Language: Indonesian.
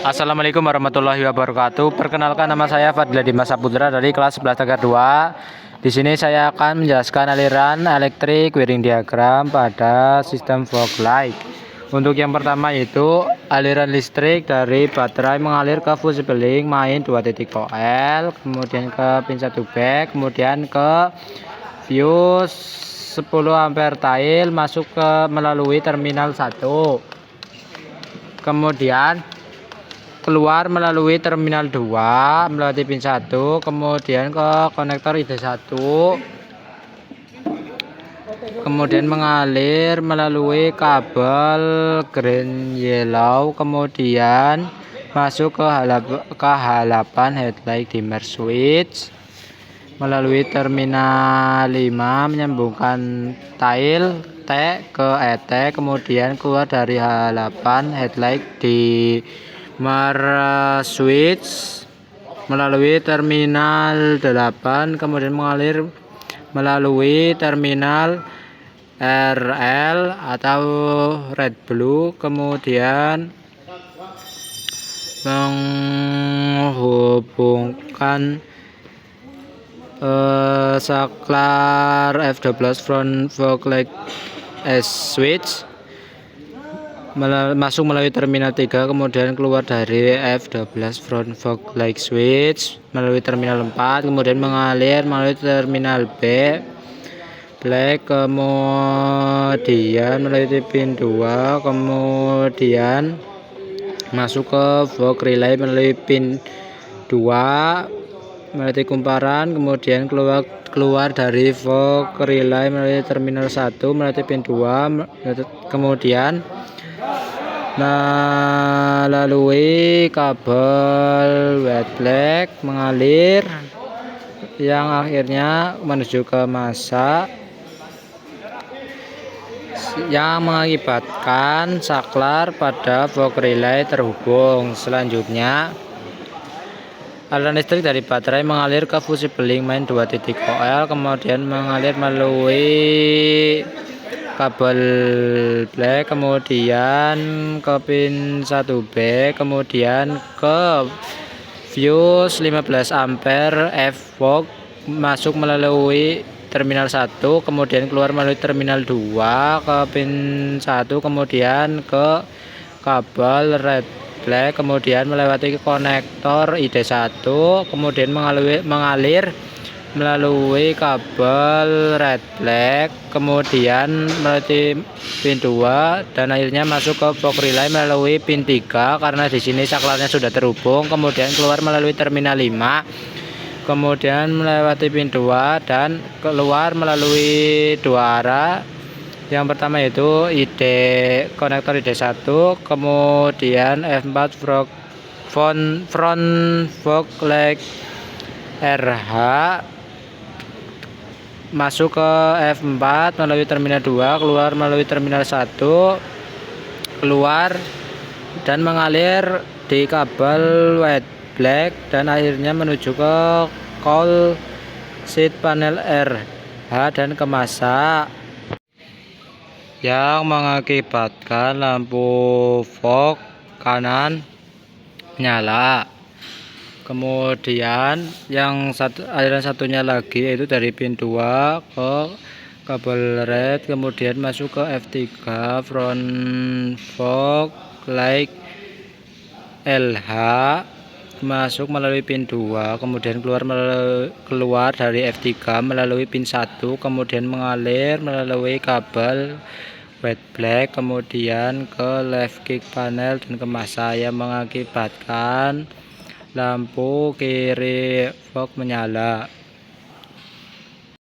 Assalamualaikum warahmatullahi wabarakatuh. Perkenalkan, nama saya Fadila Dimas Saputra dari kelas 11 Tagar 2. Di sini saya akan menjelaskan aliran elektrik wiring diagram pada sistem fog light. Untuk yang pertama yaitu aliran listrik dari baterai mengalir ke fuse beling main 2 titik koil, kemudian ke pin 1 back, kemudian ke fuse 10 ampere tail masuk ke melalui terminal 1. Kemudian keluar melalui terminal 2 melalui pin 1, kemudian ke konektor ID1, kemudian mengalir melalui kabel green yellow, kemudian masuk ke halapan headlight dimmer switch melalui terminal 5, menyambungkan tail T ke ET, kemudian keluar dari halapan headlight di switch melalui terminal 8, kemudian mengalir melalui terminal RL atau red blue, kemudian menghubungkan saklar F12 front fog light switch masuk melalui terminal 3, kemudian keluar dari F12 front fog light switch melalui terminal 4, kemudian mengalir melalui terminal B black, kemudian melalui pin 2, kemudian masuk ke fog relay melalui pin 2 melalui kumparan, kemudian keluar dari fog relay melalui terminal 1 melalui pin 2, kemudian melalui kabel white black mengalir yang akhirnya menuju ke massa yang mengakibatkan saklar pada fog relay terhubung. Selanjutnya aliran listrik dari baterai mengalir ke fuse beling main 2 titik koil, kemudian mengalir melalui kabel black, kemudian ke pin 1B, kemudian ke fuse 15 ampere F fog masuk melalui terminal 1, kemudian keluar melalui terminal 2 ke pin 1, kemudian ke kabel red black, kemudian melewati konektor ID1, kemudian mengalir melalui kabel red black, kemudian melalui pin 2 dan akhirnya masuk ke fog relay melalui pin 3 karena di sini saklarnya sudah terhubung, kemudian keluar melalui terminal 5, kemudian melewati pin 2 dan keluar melalui dua arah. Yang pertama yaitu konektor ID1, kemudian F4 front fog light RH masuk ke F4 melalui terminal 2, keluar melalui terminal 1, keluar dan mengalir di kabel white black dan akhirnya menuju ke coil sheet panel RH dan ke massa yang mengakibatkan lampu fog kanan nyala. Kemudian aliran satunya lagi yaitu dari pin 2 ke kabel red, kemudian masuk ke F3 front fog light LH masuk melalui pin 2, kemudian keluar dari F3 melalui pin 1, kemudian mengalir melalui kabel white black, kemudian ke left kick panel dan ke massa yang mengakibatkan lampu kiri fog menyala.